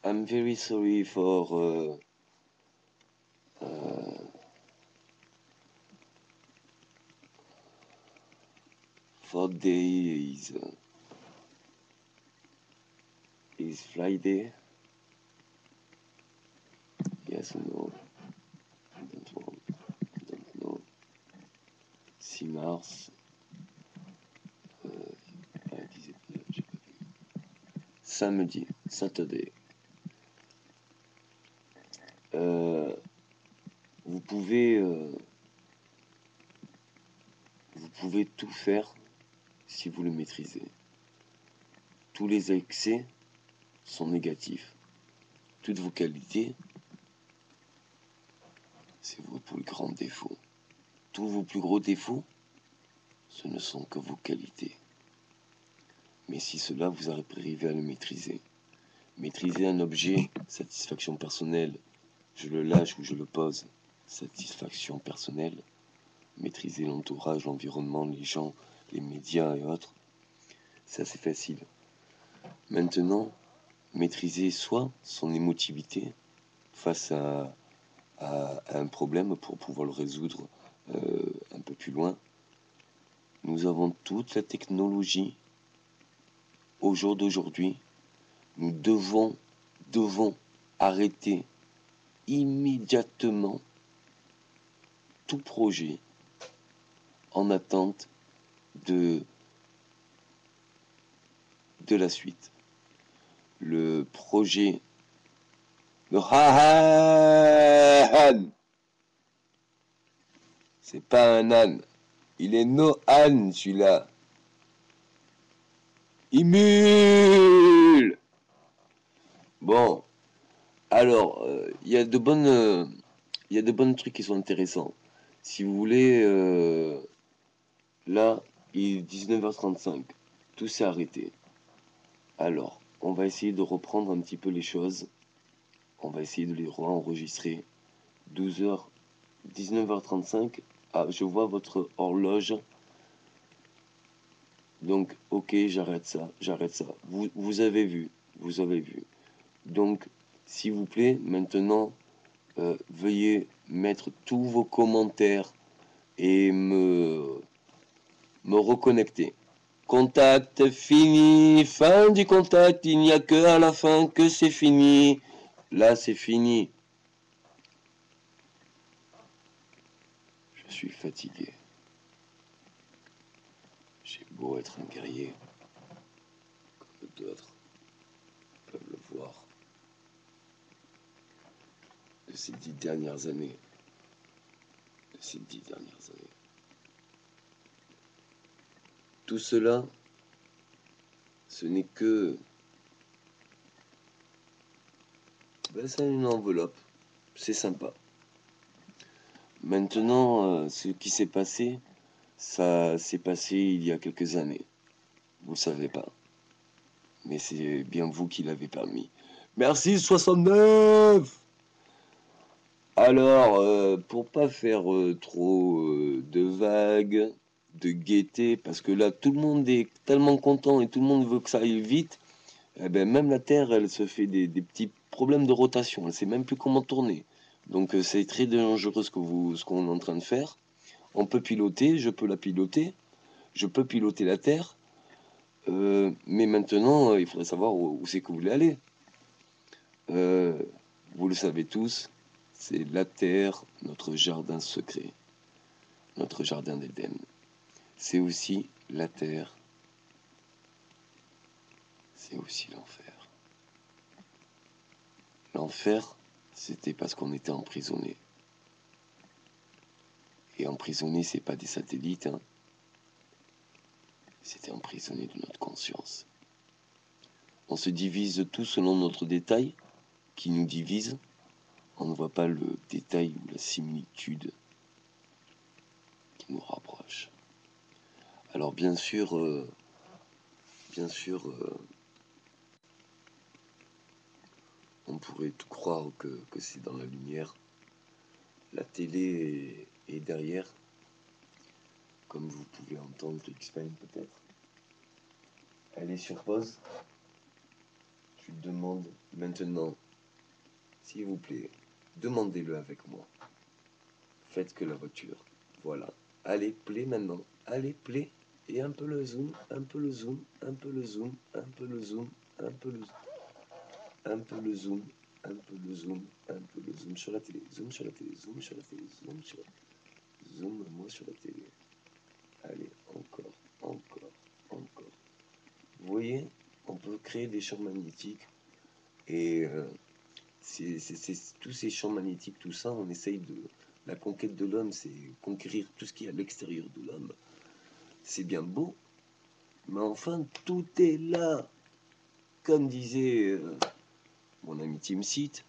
I'm very sorry for day is Friday. Yes or no? Don't know. 6 mars. 10 épisodes, j'ai pas vu. Samedi, Saturday. Vous pouvez tout faire si vous le maîtrisez. Tous les excès sont négatifs. Toutes vos qualités, c'est vos plus grands défauts. Tous vos plus gros défauts, ce ne sont que vos qualités. Mais si cela, vous arrivez à le maîtriser. Maîtriser un objet, satisfaction personnelle, je le lâche ou je le pose, satisfaction personnelle. Maîtriser l'entourage, l'environnement, les gens, les médias et autres, c'est assez facile. Maintenant, maîtriser soit son émotivité face à un problème pour pouvoir le résoudre un peu plus loin. Nous avons toute la technologie au jour d'aujourd'hui. Nous devons arrêter immédiatement tout projet en attente de la suite. Le projet de Han, c'est pas un âne, il est no-han celui-là. Imul. Bon, alors il y a de bonnes trucs qui sont intéressants. Si vous voulez, là il est 19h35, tout s'est arrêté. Alors, on va essayer de reprendre un petit peu les choses. On va essayer de les enregistrer. 12h, 19h35. Ah, je vois votre horloge. Donc, ok, j'arrête ça. Vous avez vu. Donc, s'il vous plaît, maintenant, veuillez mettre tous vos commentaires et me reconnecter. Contact fini, fin du contact, il n'y a que à la fin que c'est fini. Là, c'est fini. Je suis fatigué. J'ai beau être un guerrier, comme d'autres peuvent le voir, de ces 10 dernières années. Tout cela, ce n'est que... Ben, c'est une enveloppe. C'est sympa. Maintenant, ce qui s'est passé, ça s'est passé il y a quelques années. Vous ne savez pas. Mais c'est bien vous qui l'avez permis. Merci 69. Alors, pour pas faire trop de vagues, de gaieté, parce que là, tout le monde est tellement content et tout le monde veut que ça aille vite, eh ben, même la Terre, elle se fait des petits problèmes de rotation. Elle sait même plus comment tourner. Donc, c'est très dangereux ce qu'on est en train de faire. On peut piloter, je peux la piloter, je peux piloter la Terre, mais maintenant, il faudrait savoir où c'est que vous voulez aller. Vous le savez tous, c'est la Terre, notre jardin secret, notre jardin d'Éden. C'est aussi la Terre, c'est aussi l'enfer. L'enfer, c'était parce qu'on était emprisonné. Et emprisonné, c'est pas des satellites, hein. C'était emprisonné de notre conscience. On se divise tout selon notre détail, qui nous divise. On ne voit pas le détail ou la similitude qui nous rapproche. Alors bien sûr, on pourrait tout croire que c'est dans la lumière. La télé est derrière, comme vous pouvez entendre l'X-Men peut-être. Elle est sur pause. Je tu le demandes maintenant. S'il vous plaît, demandez-le avec moi. Faites que la voiture. Voilà. Allez, play maintenant. Allez, play. Et un peu le zoom, un peu le zoom, un peu le zoom, un peu le zoom, un peu le zoom. Un peu le zoom, un peu le zoom, un peu le zoom sur la télé. Zoom sur la télé, zoom sur la télé, zoom sur la télé. Zoom moi sur la télé. Allez, encore, encore, encore. Vous voyez, on peut créer des champs magnétiques. Et tous ces champs magnétiques, tout ça, on essaye de... La conquête de l'homme, c'est conquérir tout ce qui est à l'extérieur de l'homme. C'est bien beau, mais enfin, tout est là. Comme disait mon ami Tim Seat,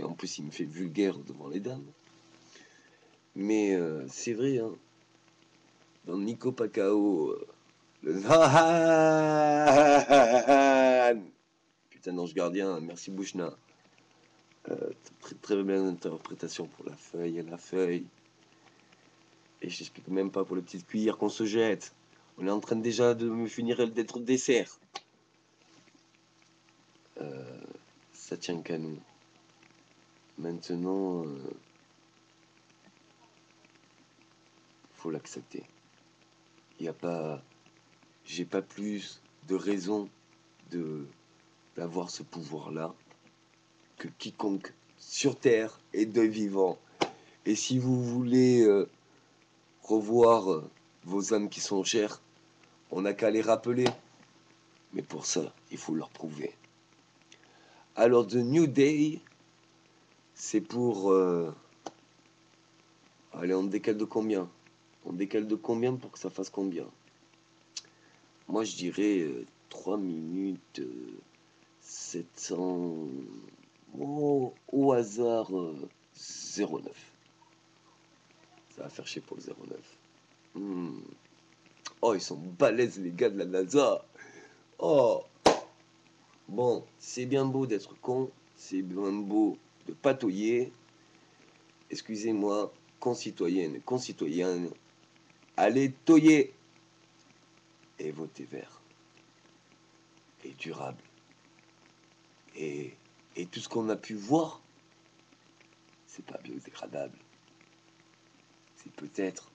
en plus il me fait vulgaire devant les dames. Mais c'est vrai, hein, dans Nico Pacao, le putain d'ange gardien, merci Bouchna. Très, très belle interprétation pour la feuille et la feuille. Et je t'explique même pas pour les petites cuillères qu'on se jette. On est en train déjà de me finir d'être dessert. Ça tient qu'à nous. Maintenant, faut l'accepter. Il n'y a pas... J'ai pas plus de raison d'avoir ce pouvoir-là que quiconque sur Terre et de vivant. Et si vous voulez revoir vos âmes qui sont chères, on n'a qu'à les rappeler. Mais pour ça, il faut leur prouver. Alors, The New Day, c'est pour... Allez, on décale de combien? On décale de combien pour que ça fasse combien? Moi, je dirais 3 minutes 700... Oh, au hasard 09. Ça va faire chier pour le 09. Oh, ils sont balèzes, les gars de la NASA. Oh. Bon, c'est bien beau d'être con. C'est bien beau de patauiller. Excusez-moi, concitoyennes, concitoyens. Allez toyer. Et votez vert. Et durable. Et tout ce qu'on a pu voir, c'est pas biodégradable. C'est peut-être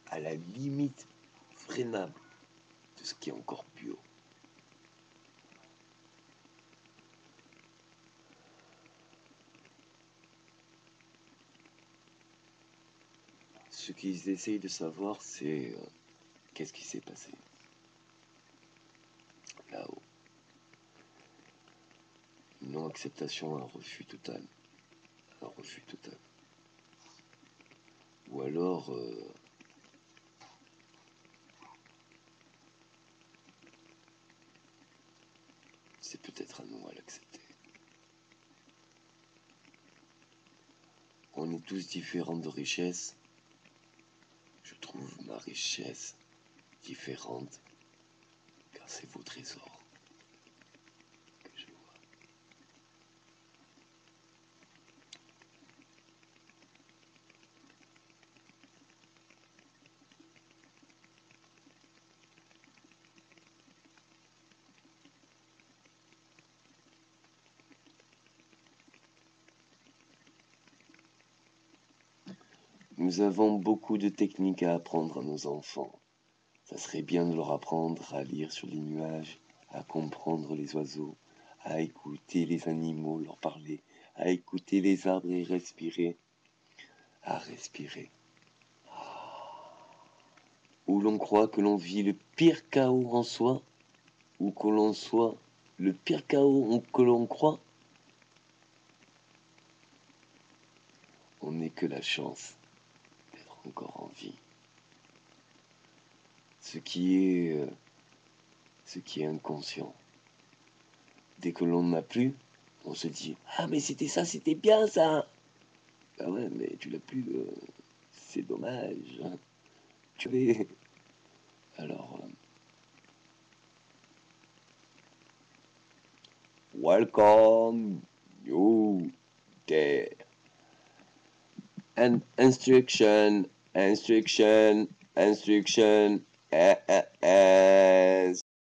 à la limite freinable de ce qui est encore bio. Ce qu'ils essayent de savoir, c'est qu'est-ce qui s'est passé là-haut. Non-acceptation, un refus total. Un refus total. Ou alors... c'est peut-être à nous à l'accepter. On est tous différents de richesse. Je trouve ma richesse différente, car c'est vos trésors que je vois. Nous avons beaucoup de techniques à apprendre à nos enfants. Ça serait bien de leur apprendre à lire sur les nuages, à comprendre les oiseaux, à écouter les animaux, leur parler, à écouter les arbres et respirer, à respirer. Où l'on croit que l'on vit le pire chaos en soi, ou que l'on soit le pire chaos que l'on croit, on n'est que la chance d'être encore en vie. Ce qui est inconscient. Dès que l'on n'a plus, on se dit « Ah mais c'était ça, c'était bien ça !» Ah ouais, mais tu l'as plus, c'est dommage. Tu l'es. Alors, welcome, you there. And instruction,